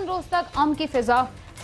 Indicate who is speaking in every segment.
Speaker 1: चंद रोज तक अमन की फिजा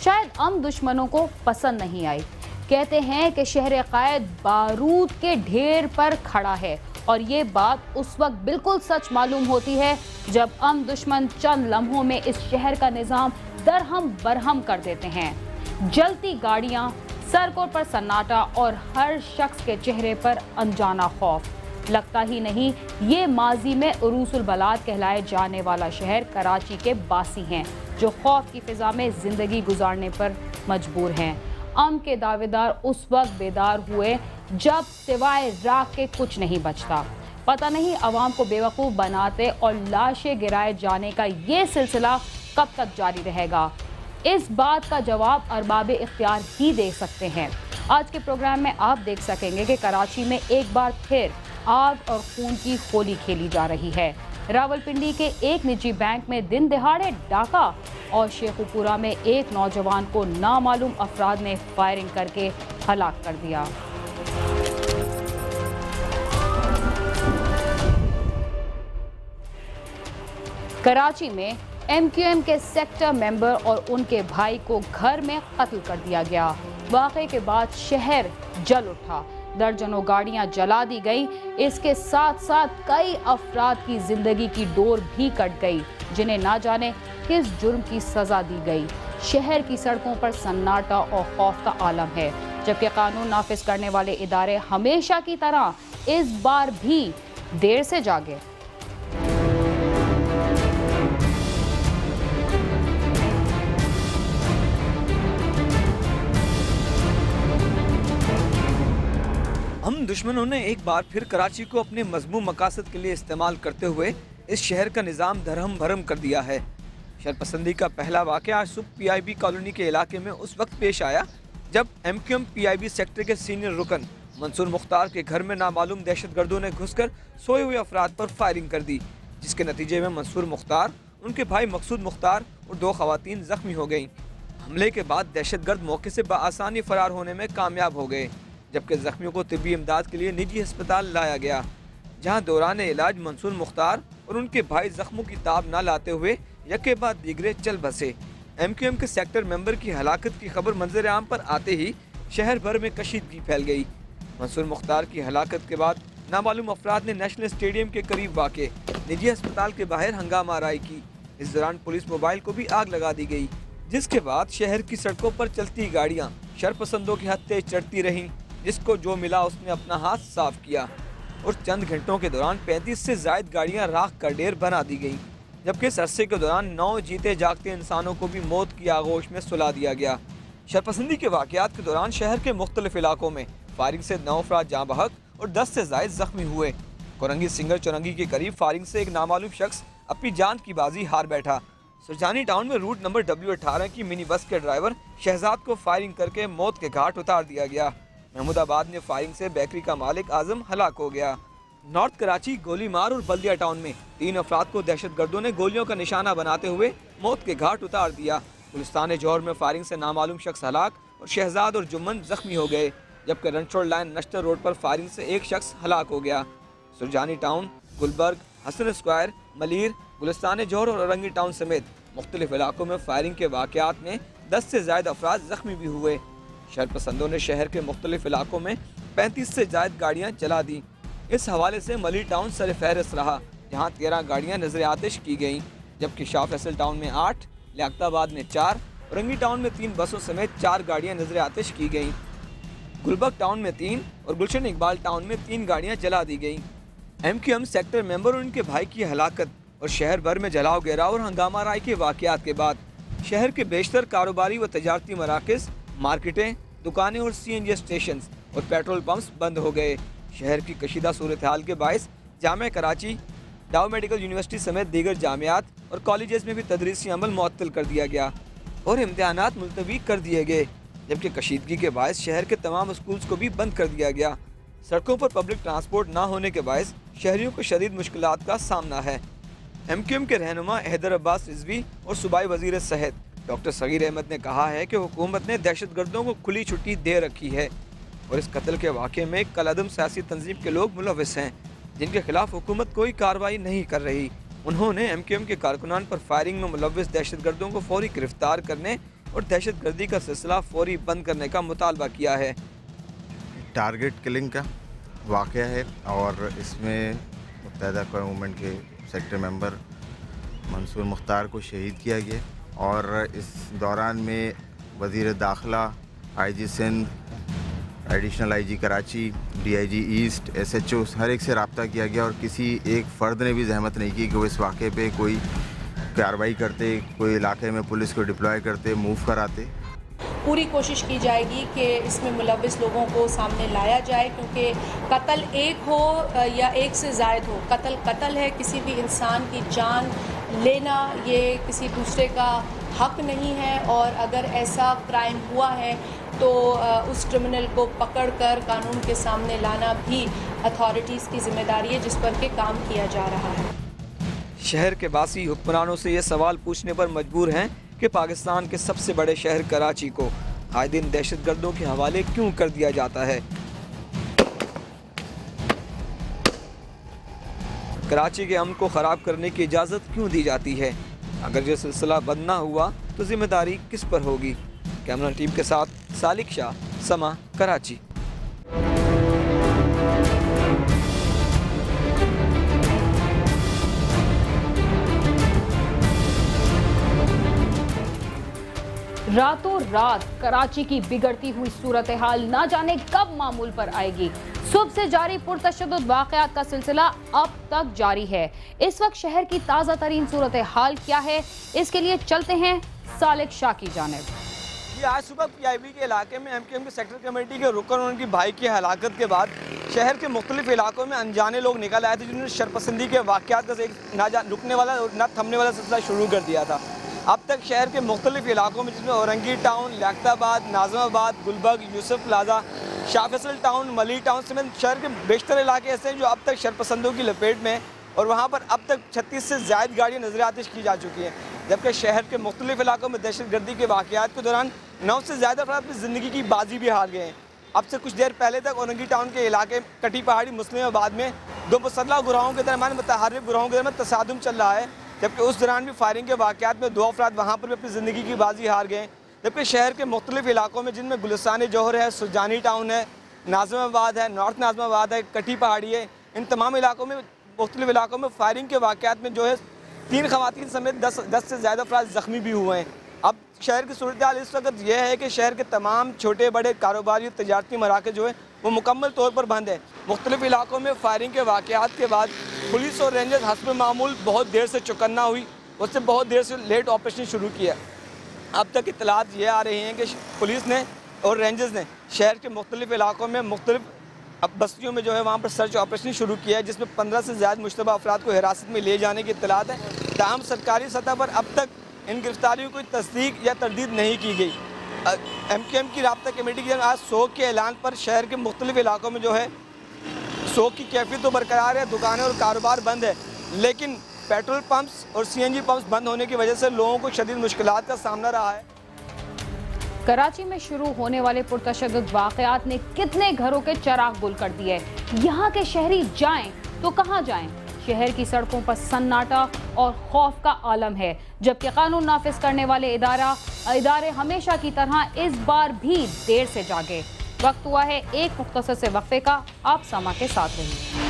Speaker 1: शायद अमन दुश्मनों को पसंद नहीं आई। कहते हैं कि शहर कायद बारूद के ढेर पर खड़ा है और ये बात उस वक्त बिल्कुल सच मालूम होती है जब अमन दुश्मन चंद लम्हों में इस शहर का निजाम दरहम बरहम कर देते हैं। जलती गाड़ियां, सड़कों पर सन्नाटा और हर शख्स के चेहरे पर अनजाना खौफ। लगता ही नहीं ये माजी में उरूसुल बलाद कहलाए जाने वाला शहर कराची के बासी हैं जो खौफ की फिजा में जिंदगी गुजारने पर मजबूर हैं। अमन के दावेदार उस वक्त बेदार हुए जब सिवाय राख के कुछ नहीं बचता। पता नहीं अवाम को बेवकूफ़ बनाते और लाशें गिराए जाने का ये सिलसिला कब तक जारी रहेगा। इस बात का जवाब अरबाब इख्तियार ही दे सकते हैं। आज के प्रोग्राम में आप देख सकेंगे कि कराची में एक बार फिर आग और खून की होली खेली जा रही है। रावलपिंडी के एक निजी बैंक में दिन दिहाड़े डाका और शेखुपुरा में एक नौजवान को नामालूम अफराद ने फायरिंग करके हलाक कर दिया। कराची में MQM के सेक्टर मेंबर और उनके भाई को घर में कत्ल कर दिया गया। वाक़े के बाद शहर जल उठा, दर्जनों गाड़ियां जला दी गई। इसके साथ साथ कई अफराद की जिंदगी की डोर भी कट गई जिन्हें ना जाने किस जुर्म की सजा दी गई। शहर की सड़कों पर सन्नाटा और खौफ का आलम है, जबकि कानून नाफिज करने वाले इदारे हमेशा की तरह इस बार भी देर से जागे।
Speaker 2: हम दुश्मनों ने एक बार फिर कराची को अपने मजमूम मकासद के लिए इस्तेमाल करते हुए इस शहर का निज़ाम दरहम भरम कर दिया है। शरपसंदी का पहला वाक़या आज सुबह PIB कॉलोनी के इलाके में उस वक्त पेश आया जब MQM PIB सेक्टर के सीनियर रुकन मंसूर मुख्तार के घर में नामालूम दहशतगर्दों ने घुसकर सोए हुए अफराद पर फायरिंग कर दी, जिसके नतीजे में मंसूर मुख्तार, उनके भाई मकसूद मुख्तार और 2 खवातीन जख्मी हो गईं। हमले के बाद दहशतगर्द मौके से बआसानी फरार होने में कामयाब हो गए, जबकि जख्मियों को तिब्बी इमदाद के लिए निजी अस्पताल लाया गया, जहां दौरान इलाज मंसूर मुख्तार और उनके भाई जख्मों की ताब न लाते हुए यके बाद दीगरे चल बसे। MQM के सेक्टर मेंबर की हलाकत की खबर मंजर आम पर आते ही शहर भर में कशीदगी फैल गई। मंसूर मुख्तार की हलाकत के बाद नामालूम अफराद ने नेशनल स्टेडियम के करीब वाक़े निजी अस्पताल के बाहर हंगामा आराई की। इस दौरान पुलिस मोबाइल को भी आग लगा दी गई, जिसके बाद शहर की सड़कों पर चलती गाड़ियाँ शरपसंदों की हद तेज चढ़ती रहीं, जिसको जो मिला उसने अपना हाथ साफ किया और चंद घंटों के दौरान 35 से ज़ायद गाड़ियां राख का ढेर बना दी गईं, जबकि इस अरसे के दौरान 9 जीते जागते इंसानों को भी मौत की आगोश में सुला दिया गया। शरपसंदी के वाक़यात के दौरान शहर के मुख्तलिफ इलाकों में फायरिंग से 9 अफराद जाँ बहक और 10 से ज़ायद जख्मी हुए। कोरंगी सिंगर चौरंगी के करीब फायरिंग से एक नामालूम शख्स अपनी जान की बाजी हार बैठा। सुरजानी टाउन में रूट नंबर W18 की मिनी बस के ड्राइवर शहजाद को फायरिंग करके मौत के घाट उतार दिया गया। महमूदाबाद में फायरिंग से बेकरी का मालिक आजम हलाक हो गया। नॉर्थ कराची, गोलीमार और बल्दिया टाउन में 3 अफराद को दहशतगर्दों ने गोलियों का निशाना बनाते हुए मौत के घाट उतार दिया। गुलिस्तान जौहर में फायरिंग से नामालूम शख्स हलाक और शहजाद और जुम्मन जख्मी हो गए, जबकि रनछोड़ लाइन नश्तर रोड पर फायरिंग से एक शख्स हलाक हो गया। सुरजानी टाउन, गुलबर्ग, हसन स्क्वायर, मलीर, गुलिस्तान जौहर और औरंगी टाउन समेत मुख्तलिफ इलाकों में फायरिंग के वाक़यात में 10 से ज़ायद अफराद जख्मी भी हुए। शरपसंदों ने शहर के मुख्तलिफ इलाकों में 35 से ज़ायद गाड़ियाँ जला दी। इस हवाले से मलिर टाउन सर फहरिस्त रहा, जहाँ 13 गाड़ियाँ नजर आतिश की गईं, जबकि शाह फैसल टाउन में 8, लियाकताबाद में 4, औरंगी टाउन में 3 बसों समेत 4 गाड़ियाँ नजर आतिश की गईं। गुलबर्ग टाउन में 3 और गुलशन इकबाल टाउन में 3 गाड़ियाँ जला दी गईं। MQM सेक्टर मेंबर और उनके भाई की हलाकत और शहर भर में जलाओ घेराव और हंगामा राय के वाक़यात के बाद शहर के बेशतर कारोबारी व तजारती मराकज़, मार्केटें, दुकानें और CNG स्टेशन और पेट्रोल पंप्स बंद हो गए। शहर की कशीदा सूरत हाल के बायस जामिया कराची, डाउ मेडिकल यूनिवर्सिटी समेत दीगर जामियात और कॉलेजेस में भी तदरीसी अमल मुअत्तल कर दिया गया और इम्तिहानात मुलतवी कर दिए गए, जबकि कशीदगी के बायस शहर के तमाम स्कूल्स को भी बंद कर दिया गया। सड़कों पर पब्लिक ट्रांसपोर्ट ना होने के बायस शहरियों को शदीद मुश्किलात का सामना है। MQM के रहनुमा हैदर अब्बास रिजवी और सूबाई वजीर सेहत डॉक्टर सगीर अहमद ने कहा है कि हुकूमत ने दहशतगर्दों को खुली छुट्टी दे रखी है और इस कत्ल के वाक़े में कलअदम सियासी तंजीम के लोग मुलविस हैं, जिनके खिलाफ हुकूमत कोई कार्रवाई नहीं कर रही। उन्होंने MQM के कारकुनान पर फायरिंग में मुलव्विस दहशतगर्दों को फौरी गिरफ्तार करने और दहशतगर्दी का सिलसिला फौरी बंद करने का मुतालबा किया है।
Speaker 3: टारगेट किलिंग का वाक़या है और इसमें मुत्तहिदा अक़वाम मूवमेंट के सेक्टर मेंबर मंसूर मुख्तार को शहीद किया गया और इस दौरान में वज़ीर दाखिला, IG Sindh, additional IG Karachi, DIG east, SHO हर एक से रब्ता किया गया और किसी एक फ़र्द ने भी जहमत नहीं की कि वो इस वाक़े पे कोई कार्रवाई करते, कोई इलाके में पुलिस को डिप्लॉय करते, मूव कराते।
Speaker 4: पूरी कोशिश की जाएगी कि इसमें मुलव्विस लोगों को सामने लाया जाए, क्योंकि कत्ल एक हो या एक से ज़ायद हो, कत्ल है। किसी भी इंसान की जान लेना ये किसी दूसरे का हक नहीं है और अगर ऐसा क्राइम हुआ है तो उस क्रिमिनल को पकड़कर कानून के सामने लाना भी अथॉरिटीज़ की जिम्मेदारी है, जिस पर के काम किया जा रहा है।
Speaker 2: शहर के बासी हुक्मरानों से ये सवाल पूछने पर मजबूर हैं कि पाकिस्तान के सबसे बड़े शहर कराची को आए दिन दहशतगर्दों के हवाले क्यों कर दिया जाता है। कराची के अमन को ख़राब करने की इजाज़त क्यों दी जाती है। अगर ये सिलसिला बंद ना हुआ तो जिम्मेदारी किस पर होगी। कैमरा टीम के साथ सालिक शाह, समा, कराची।
Speaker 1: रातों रात कराची की बिगड़ती हुई सूरत हाल ना जाने कब मामूल पर आएगी। सुबह से जारी पुरतशद्दुद वाक़यात का सिलसिला अब तक जारी है। इस वक्त शहर की ताज़ा तरीन सूरत हाल क्या है, इसके लिए चलते हैं सालिक शाह की जानिब।
Speaker 2: आज सुबह PIB के इलाके में MQM के सेक्टर कमेटी के रुकन और उनकी भाई की हलाकत के बाद शहर के मुख्तलिफ इलाकों में अनजाने लोग निकल आए थे, जिन्होंने शरपसंदी के वाक़यात का एक ना रुकने वाला और ना थमने वाला सिलसिला शुरू कर दिया था। अब तक शहर के मुख्तलिफ इलाकों में, जिसमें Orangi town, Liaquatabad, Nazimabad, Gulberg, Yousuf plaza, Shah Faisal town, Malir town समेत शहर के बेशतर इलाके ऐसे हैं जो अब तक शरपसंदों की लपेट में, और वहाँ पर अब तक 36 से ज़ायद गाड़ियाँ नजर आतिश की जा चुकी हैं। जबकि शहर के मुख्तलिफ इलाकों में दहशतगर्दी के वाक़यात के दौरान 9 से ज़्यादा अफराद अपनी ज़िंदगी की बाजी भी हार गए हैं। अब से कुछ देर पहले तक औरंगी टाउन के इलाके कटी पहाड़ी मुस्लिमाबाद में दो मुसल्लह गुराहों के दरमियान मुतहर्रिफ गुराहों के दरमियान तसादुम चल रहा है, जबकि उस दौरान भी फायरिंग के वाक़यात में 2 अफराद वहाँ पर भी अपनी ज़िंदगी की बाजी हार गए। जबकि शहर के मुख्तलिफ इलाकों में, जिनमें गुलिस्तान जौहर है, सुजानी टाउन है, नाज़िमाबाद है, नॉर्थ नाज़िमाबाद है, कटी पहाड़ी है, इन तमाम इलाकों में मुख्तलिफ इलाकों में फायरिंग के वाक़यात में जो है 3 ख़वातीन समेत 10 से ज़्यादा अफराद ज़ख्मी भी हुए हैं। अब शहर की सूरत हाल इस वक्त यह है कि शहर के तमाम छोटे बड़े कारोबारी और तजारती मराकज़ जो है वो मुकम्मल तौर पर बंद है। मुख्तलिफ इलाकों में फायरिंग के वाक़यात के बाद पुलिस और रेंजर्स हस्ब मामूल बहुत देर से चौकन्ना हुई, उससे बहुत देर से लेट ऑपरेशन शुरू किया। अब तक इत्तलात ये आ रही हैं कि पुलिस ने और रेंजर्स ने शहर के मुख्तलिफ इलाकों में मुख्तलिफ बस्तियों में जो है वहाँ पर सर्च ऑपरेशन शुरू किया है, जिसमें 15 से ज़्यादा मुश्तबा अफराद को हिरासत में ले जाने की इत्तलात है। ताहम सरकारी सतह पर अब तक इन गिरफ्तारियों की तस्दीक या तरदीद नहीं की गई। MQM की राब्ता कमेटी की आज सोग के ऐलान पर शहर के मुख्तलिफ इलाकों में जो है सोग की कैफियत तो बरकरार है, दुकानें और कारोबार बंद है, लेकिन पेट्रोल पंप्स और CNG पंप्स बंद होने की वजह से लोगों को शदीद मुश्किलात का सामना रहा है।
Speaker 1: कराची में शुरू होने वाले पुरतशद्दुद वाक़यात ने कितने घरों के चिराग गुल कर दिए। यहाँ के शहरी जाएं तो कहाँ जाएं? शहर की सड़कों पर सन्नाटा और खौफ का आलम है, जबकि कानून नाफिज करने वाले इदारे हमेशा की तरह इस बार भी देर से जागे। वक्त हुआ है एक मुख्तसर से वक्फे का। आप समा के साथ रहिए।